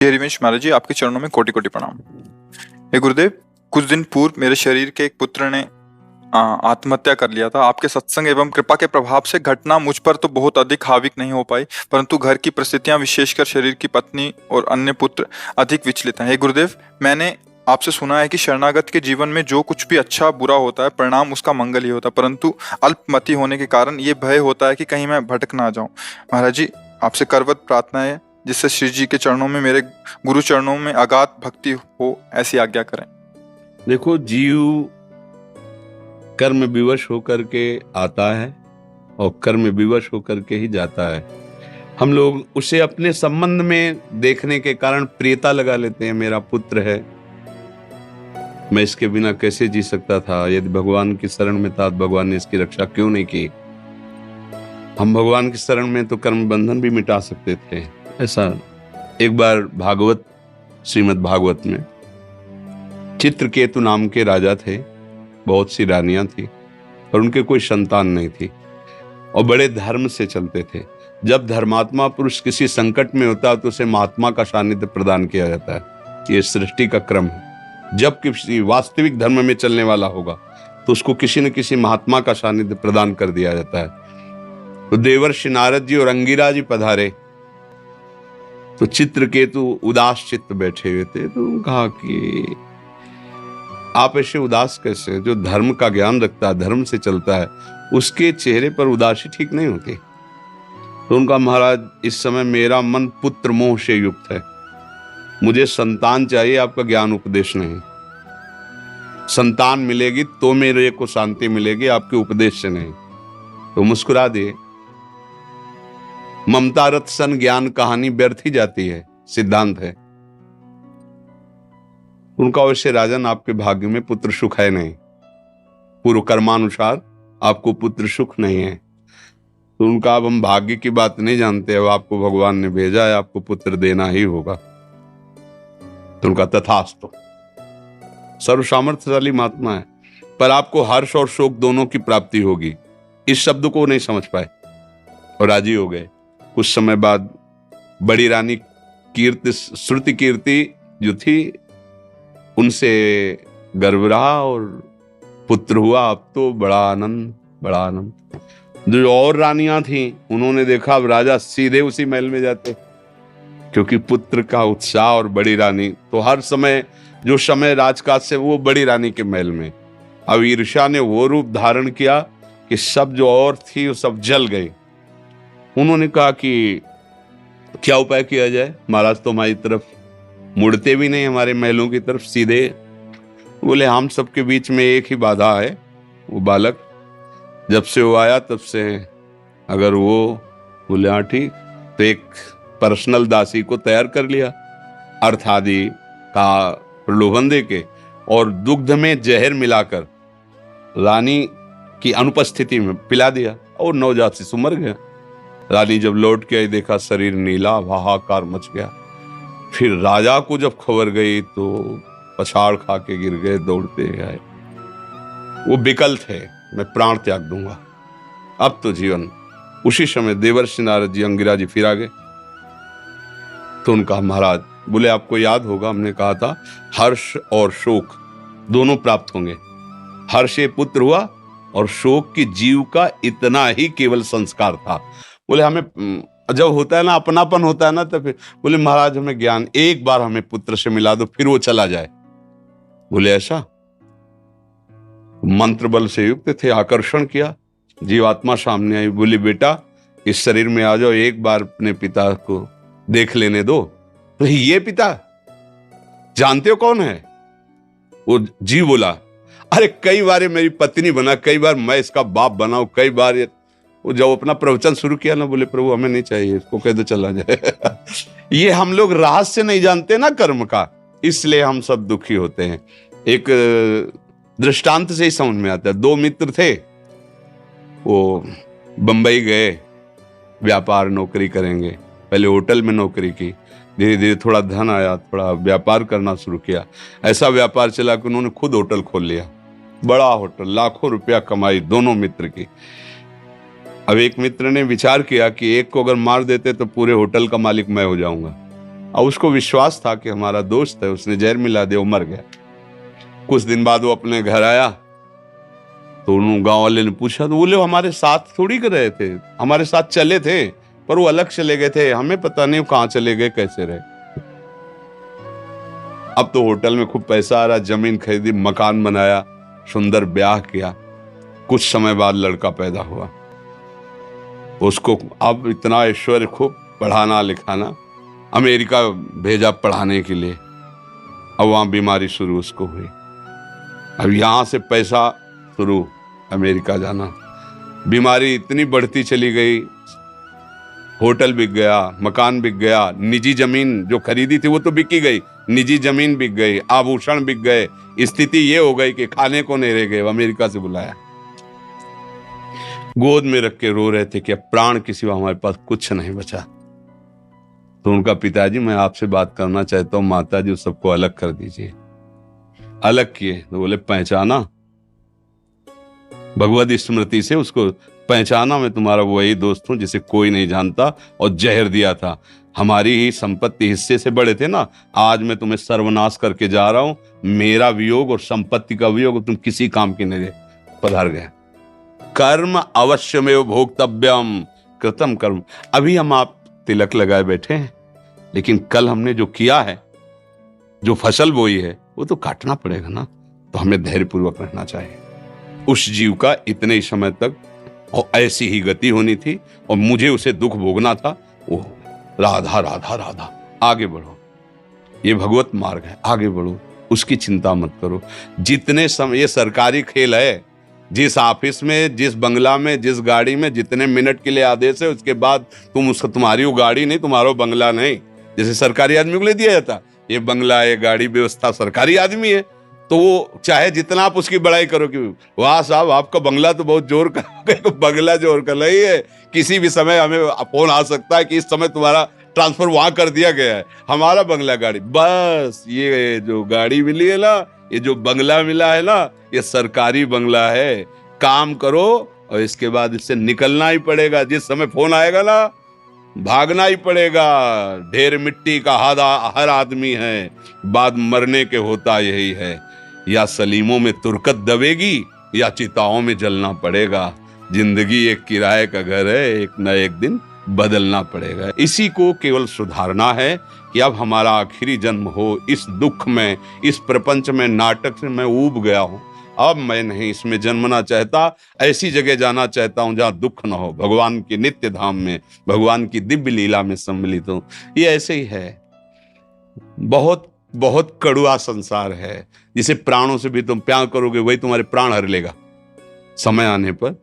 ये हरिवंश महाराज जी, आपके चरणों में कोटि कोटि प्रणाम। हे गुरुदेव, कुछ दिन पूर्व मेरे शरीर के एक पुत्र ने आत्महत्या कर लिया था। आपके सत्संग एवं कृपा के प्रभाव से घटना मुझ पर तो बहुत अधिक हावी नहीं हो पाई, परंतु घर की परिस्थितियां, विशेषकर शरीर की पत्नी और अन्य पुत्र अधिक विचलित हैं। हे गुरुदेव, मैंने आपसे सुना है कि शरणागत के जीवन में जो कुछ भी अच्छा बुरा होता है, परिणाम उसका मंगल ही होता है, परंतु अल्पमति होने के कारण ये भय होता है कि कहीं मैं भटक ना जाऊं। महाराज जी, आपसे करवत प्रार्थना है जिससे श्री जी के चरणों में, मेरे गुरु चरणों में अगाध भक्ति हो, ऐसी आज्ञा करें। देखो, जीव कर्म विवश होकर के आता है और कर्म विवश होकर के ही जाता है। हम लोग उसे अपने संबंध में देखने के कारण प्रियता लगा लेते हैं। मेरा पुत्र है, मैं इसके बिना कैसे जी सकता था, यदि भगवान की शरण में था तो भगवान ने इसकी रक्षा क्यों नहीं की। हम भगवान की शरण में तो कर्म बंधन भी मिटा सकते थे। ऐसा एक बार भागवत, श्रीमद् भागवत में चित्रकेतु नाम के राजा थे। बहुत सी रानियां थी और उनके कोई संतान नहीं थी और बड़े धर्म से चलते थे। जब धर्मात्मा पुरुष किसी संकट में होता है तो उसे महात्मा का सानिध्य प्रदान किया जाता है। ये सृष्टि का क्रम है। जब किसी वास्तविक धर्म में चलने वाला होगा तो उसको किसी न किसी महात्मा का सानिध्य प्रदान कर दिया जाता है। तो देवर्षि नारद जी और अंगिरा जी पधारे तो चित्रकेतु उदास चित्त बैठे हुए थे। तो कहा कि आप ऐसे उदास कैसे? जो धर्म का ज्ञान रखता है, धर्म से चलता है, उसके चेहरे पर उदासी ठीक नहीं होती। तो उनका, महाराज, इस समय मेरा मन पुत्र मोह से युक्त है। मुझे संतान चाहिए, आपका ज्ञान उपदेश नहीं। संतान मिलेगी तो मेरे को शांति मिलेगी, आपके उपदेश से नहीं। तो मुस्कुरा दिए। ममता रथ सन ज्ञान कहानी व्यर्थ ही जाती है, सिद्धांत है उनका। वैसे राजन, आपके भाग्य में पुत्र सुख है नहीं, पूर्व कर्मानुसार आपको पुत्र सुख नहीं है। तो उनका, अब हम भाग्य की बात नहीं जानते, अब आपको भगवान ने भेजा है, आपको पुत्र देना ही होगा। तो उनका, तथास्तु। सर्व सामर्थ्यशाली महात्मा है, पर आपको हर्ष और शोक दोनों की प्राप्ति होगी। इस शब्द को नहीं समझ पाए और राजी हो गए। कुछ समय बाद बड़ी रानी कीर्ति, श्रुति कीर्ति जो थी, उनसे गर्भ रहा और पुत्र हुआ। अब तो बड़ा आनंद, बड़ा आनंद। जो और रानियां थीं, उन्होंने देखा अब राजा सीधे उसी महल में जाते, क्योंकि पुत्र का उत्साह। और बड़ी रानी तो हर समय, जो समय राजकाज से, वो बड़ी रानी के महल में। अब ईर्ष्या ने वो रूप धारण किया कि सब जो और थी वो सब जल गई। उन्होंने कहा कि क्या उपाय किया जाए? महाराज तो हमारी तरफ मुड़ते भी नहीं, हमारे महलों की तरफ सीधे। बोले, हम सबके बीच में एक ही बाधा है, वो बालक। जब से वो आया तब से, अगर वो, बोले हाँ ठीक, तो एक पर्सनल दासी को तैयार कर लिया, अर्थ आदि का प्रलोभन दे के, और दुग्ध में जहर मिलाकर रानी की अनुपस्थिति में पिला दिया और नवजात शिशु मर गया। रानी जब लौट के आई, देखा शरीर नीला, हाहाकार मच गया। फिर राजा को जब खबर गई तो पछाड़ खा के गिर गए, दौड़ते आए। वो विकल थे, मैं प्राण त्याग दूंगा, अब तो जीवन। उसी समय देवर्षि नारद जी, अंगिरा जी फिर आ गए। तो उनका, महाराज, बोले आपको याद होगा हमने कहा था हर्ष और शोक दोनों प्राप्त होंगे। हर्ष ये पुत्र हुआ और शोक की जीव का इतना ही केवल संस्कार था। बोले, हमें जब होता है ना, अपनापन होता है ना, तो फिर बोले, महाराज हमें ज्ञान एक बार हमें पुत्र से मिला दो, फिर वो चला जाए। बोले, ऐसा? मंत्र बल से युक्त थे, आकर्षण किया, जीवात्मा सामने आई। बोली, बेटा इस शरीर में आ जाओ, एक बार अपने पिता को देख लेने दो। तो ये पिता जानते हो कौन है? वो जी बोला, अरे कई बार मेरी पत्नी बना, कई बार मैं इसका बाप बना, कई बार। वो जब अपना प्रवचन शुरू किया ना, बोले, प्रभु हमें नहीं चाहिए, इसको कह दो चला जाए। ये हम लोग रहस्य नहीं जानते ना कर्म का, इसलिए हम सब दुखी होते हैं। एक दृष्टांत से ही समझ में आता है। दो मित्र थे, वो बंबई गए, व्यापार नौकरी करेंगे। पहले होटल में नौकरी की, धीरे धीरे थोड़ा धन आया, थोड़ा व्यापार करना शुरू किया। ऐसा व्यापार चला कि उन्होंने खुद होटल खोल लिया, बड़ा होटल, लाखों रुपया कमाई दोनों मित्र की। अब एक मित्र ने विचार किया कि एक को अगर मार देते तो पूरे होटल का मालिक मैं हो जाऊंगा। और उसको विश्वास था कि हमारा दोस्त है, उसने जहर मिला दिया, वो मर गया। कुछ दिन बाद वो अपने घर आया तो उन गांव वाले ने पूछा, तो बोले हमारे साथ थोड़ी कर रहे थे, हमारे साथ चले थे पर वो अलग चले गए थे, हमें पता नहीं वो कहाँ चले गए, कैसे रहे। अब तो होटल में खूब पैसा आ रहा, जमीन खरीदी, मकान बनाया, सुंदर ब्याह किया। कुछ समय बाद लड़का पैदा हुआ, उसको अब इतना ऐश्वर्य, खूब पढ़ाना लिखाना, अमेरिका भेजा पढ़ाने के लिए। अब वहां बीमारी शुरू उसको हुई, अब यहां से पैसा शुरू, अमेरिका जाना, बीमारी इतनी बढ़ती चली गई, होटल बिक गया, मकान बिक गया, निजी जमीन जो खरीदी थी वो तो बिकी गई, निजी जमीन बिक गई, आभूषण बिक गए। स्थिति ये हो गई कि खाने को नहीं रह गए। अमेरिका से बुलाया, गोद में रख के रो रहे थे कि अब प्राण के सिवा हमारे पास कुछ नहीं बचा। तो उनका पिताजी, मैं आपसे बात करना चाहता हूँ, माता जी सबको अलग कर दीजिए। अलग किए तो बोले पहचाना, भगवत स्मृति से उसको पहचाना, मैं तुम्हारा वही दोस्त हूं जिसे कोई नहीं जानता, और जहर दिया था, हमारी ही संपत्ति हिस्से से बड़े थे ना, आज मैं तुम्हें सर्वनाश करके जा रहा हूं, मेरा वियोग और संपत्ति का वियोग तुम किसी काम की नहीं। पधार गए। कर्म अवश्यमेव भोक्तव्यम कृतम कर्म। अभी हम आप तिलक लगाए बैठे हैं, लेकिन कल हमने जो किया है, जो फसल बोई है, वो तो काटना पड़ेगा ना। तो हमें धैर्यपूर्वक रहना चाहिए। उस जीव का इतने ही समय तक और ऐसी ही गति होनी थी, और मुझे उसे दुख भोगना था। वो राधा राधा राधा, आगे बढ़ो, ये भगवत मार्ग है, आगे बढ़ो, उसकी चिंता मत करो। जितने समय, ये सरकारी खेल है, जिस ऑफिस में, जिस बंगला में, जिस गाड़ी में जितने मिनट के लिए आदेश है, उसके बाद तुम उसका, तुम्हारी वो गाड़ी नहीं, तुम्हारा बंगला नहीं। जैसे सरकारी आदमी को ले दिया जाता, ये बंगला, ये गाड़ी व्यवस्था, सरकारी आदमी है, तो वो चाहे जितना आप उसकी बड़ाई करो कि वाह साहब आपका बंगला तो बहुत जोर का, बंगला जोर का नहीं है, किसी भी समय हमें फोन आ सकता है कि इस समय तुम्हारा ट्रांसफर वहां कर दिया गया है। हमारा बंगला गाड़ी, बस ये जो गाड़ी मिली है ना, ये जो बंगला मिला है ना, ये सरकारी बंगला है। काम करो और इसके बाद इससे निकलना ही पड़ेगा। जिस समय फोन आएगा ना, भागना ही पड़ेगा। ढेर मिट्टी का हर आदमी है, बाद मरने के होता यही है, या सलीमों में तुरकत दबेगी या चिताओं में जलना पड़ेगा। जिंदगी एक किराए का घर है, एक न एक दिन बदलना पड़ेगा। इसी को केवल सुधारना है कि अब हमारा आखिरी जन्म हो। इस दुख में, इस प्रपंच में, नाटक से मैं ऊब गया हूं, अब मैं नहीं इसमें जन्मना चाहता। ऐसी जगह जाना चाहता हूं जहां दुख न हो, भगवान के नित्य धाम में, भगवान की दिव्य लीला में सम्मिलित हूं। ये ऐसे ही है, बहुत बहुत कड़ुआ संसार है, जिसे प्राणों से भी तुम प्यार करोगे वही तुम्हारे प्राण हर लेगा। समय आने पर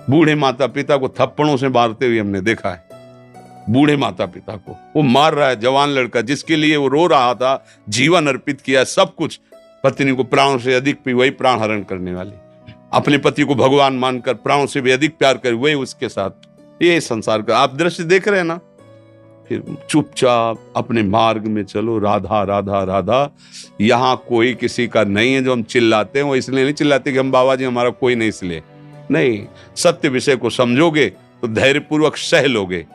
बूढ़े माता पिता को थप्पड़ों से मारते हुए हमने देखा है। बूढ़े माता पिता को वो मार रहा है, जवान लड़का जिसके लिए वो रो रहा था, जीवन अर्पित किया, सब कुछ, पत्नी को प्राणों से अधिक भी वही प्राण हरण करने वाली, अपने पति को भगवान मानकर प्राणों से भी अधिक प्यार कर वही उसके साथ। ये संसार का आप दृश्य देख रहे हैं ना। फिर चुपचाप अपने मार्ग में चलो, राधा राधा राधा। यहाँ कोई किसी का नहीं है। जो हम चिल्लाते हैं वो इसलिए नहीं चिल्लाते कि हम बाबा जी हमारा कोई नहीं, इसलिए नहीं। सत्य विषय को समझोगे तो धैर्यपूर्वक सह लोगे,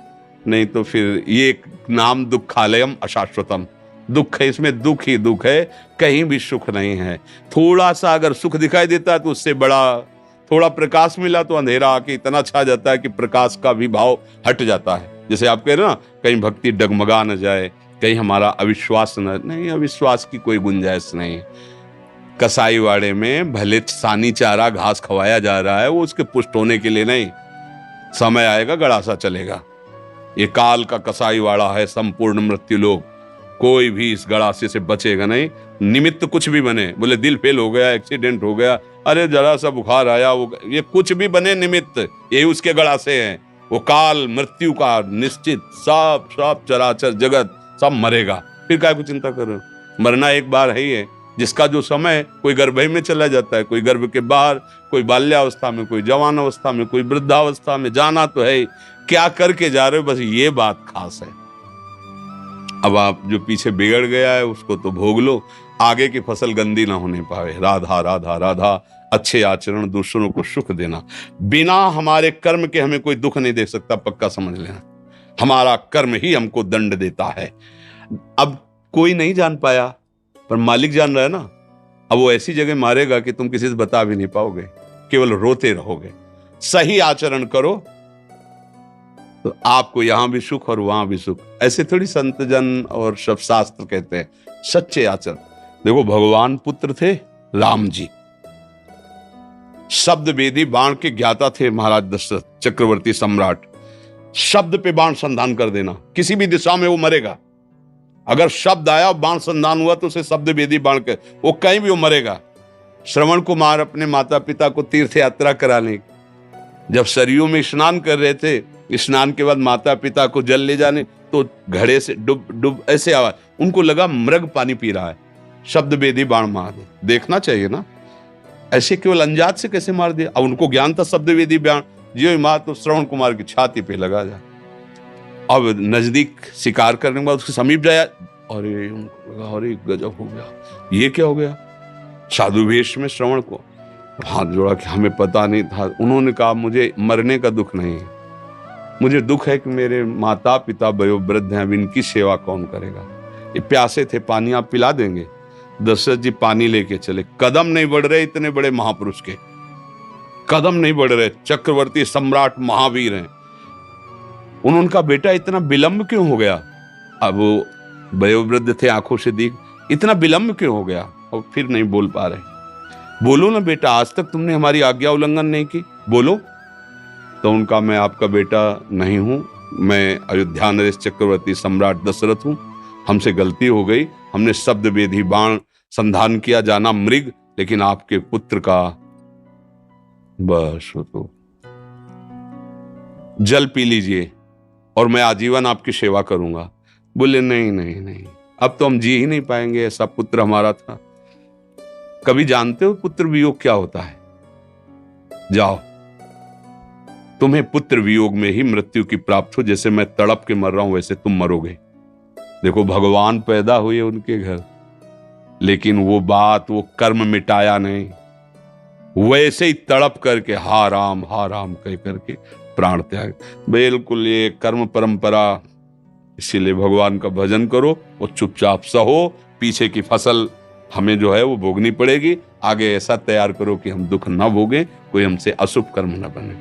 नहीं तो फिर ये नाम दुखालयम अशाश्वतम, दुख है, इसमें दुख ही दुख है, कहीं भी सुख नहीं है। थोड़ा सा अगर सुख दिखाई देता है तो उससे बड़ा, थोड़ा प्रकाश मिला तो अंधेरा आके इतना छा जाता है कि प्रकाश का भी भाव हट जाता है। जैसे आप कह रहे हो ना, कहीं भक्ति डगमगा न जाए, कहीं हमारा अविश्वास न, नहीं, अविश्वास की कोई गुंजाइश नहीं। कसाई वाड़े में भले सानी चारा घास खवाया जा रहा है, वो उसके पुष्ट होने के लिए नहीं। समय आएगा गड़ासा चलेगा। ये काल का कसाई वाड़ा है, संपूर्ण मृत्यु लोक। कोई भी इस गड़ासे से बचेगा नहीं। निमित्त कुछ भी बने, बोले दिल फेल हो गया, एक्सीडेंट हो गया, अरे जरा सा बुखार आया, वो ये कुछ भी बने निमित्त, यही उसके गड़ासे हैं। वो काल मृत्यु का निश्चित, सब सब चराचर जगत सब मरेगा। फिर क्या कुछ चिंता करो, मरना एक बार है ही है। जिसका जो समय, कोई गर्भ में चला जाता है, कोई गर्भ के बाहर, कोई बाल्यावस्था में, कोई जवान अवस्था में, कोई वृद्धावस्था में, जाना तो है। क्या करके जा रहे हो, बस ये बात खास है। अब आप जो पीछे बिगड़ गया है उसको तो भोग लो, आगे की फसल गंदी ना होने पावे। राधा राधा राधा। अच्छे आचरण, दूसरों को सुख देना। बिना हमारे कर्म के हमें कोई दुख नहीं दे सकता, पक्का समझ लेना। हमारा कर्म ही हमको दंड देता है। अब कोई नहीं जान पाया, पर मालिक जान रहा है ना। अब वो ऐसी जगह मारेगा कि तुम किसी से बता भी नहीं पाओगे, केवल रोते रहोगे। सही आचरण करो तो आपको यहां भी सुख और वहां भी सुख। ऐसे थोड़ी संत जन और सब शास्त्र कहते हैं, सच्चे आचरण। देखो, भगवान पुत्र थे राम जी, शब्द वेदी बाण के ज्ञाता थे महाराज दशरथ चक्रवर्ती सम्राट। शब्द पे बाण संधान कर देना, किसी भी दिशा में वो मरेगा। अगर शब्द आया और बाण संधान हुआ तो उसे शब्द वेदी बाण के, वो कहीं भी वो मरेगा। श्रवण कुमार अपने माता पिता को तीर्थ यात्रा कराने, जब सरयू में स्नान कर रहे थे, स्नान के बाद माता पिता को जल ले जाने, तो घड़े से डुब डुब ऐसे आवाज, उनको लगा मृग पानी पी रहा है, शब्द वेदी बाण मार दे। देखना चाहिए ना, ऐसे केवल अंजात से कैसे मार दिया। अब उनको ज्ञान था शब्द वेदी बाण, जियो मार तो श्रवण कुमार की छाती पे लगा जा। अब नजदीक शिकार करने के बाद उसके समीप जाया, अरे उनको लगा अरे गजब हो गया, ये क्या हो गया। साधु वेश में श्रवण को हाथ जोड़ा कि हमें पता नहीं था। उन्होंने कहा मुझे मरने का दुख नहीं है, मुझे दुख है कि मेरे माता पिता वयोवृद्ध हैं, अब इनकी सेवा कौन करेगा। ये प्यासे थे, पानी आप पिला देंगे। दशरथ जी पानी लेके चले, कदम नहीं बढ़ रहे, इतने बड़े महापुरुष के कदम नहीं बढ़ रहे, चक्रवर्ती सम्राट महावीर हैं। उनका बेटा इतना विलंब क्यों हो गया। अब वो वयोवृद्ध थे, आंखों से दिख, इतना विलंब क्यों हो गया। और फिर नहीं बोल पा रहे। बोलो ना बेटा, आज तक तुमने हमारी आज्ञा उल्लंघन नहीं की, बोलो। तो उनका, मैं आपका बेटा नहीं हूं, मैं अयोध्या नरेश चक्रवर्ती सम्राट दशरथ हूं, हमसे गलती हो गई, हमने शब्द वेदी बाण संधान किया, जाना मृग, लेकिन आपके पुत्र का बस तो जल पी लीजिए और मैं आजीवन आपकी सेवा करूंगा। बोले नहीं नहीं नहीं, अब तो हम जी ही नहीं पाएंगे, ऐसा पुत्र हमारा था। कभी जानते हो पुत्र वियोग क्या होता है। जाओ, तुम्हें पुत्र वियोग में ही मृत्यु की प्राप्त हो, जैसे मैं तड़प के मर रहा हूं वैसे तुम मरोगे। देखो, भगवान पैदा हुए उनके घर, लेकिन वो बात, वो कर्म मिटाया नहीं, वैसे ही तड़प करके हा राम कह करके प्राण त्याग। बिल्कुल ये कर्म परंपरा, इसीलिए भगवान का भजन करो और चुपचाप सहो। पीछे की फसल हमें जो है वो भोगनी पड़ेगी, आगे ऐसा तैयार करो कि हम दुख न भोगें, कोई हमसे अशुभ कर्म न बने।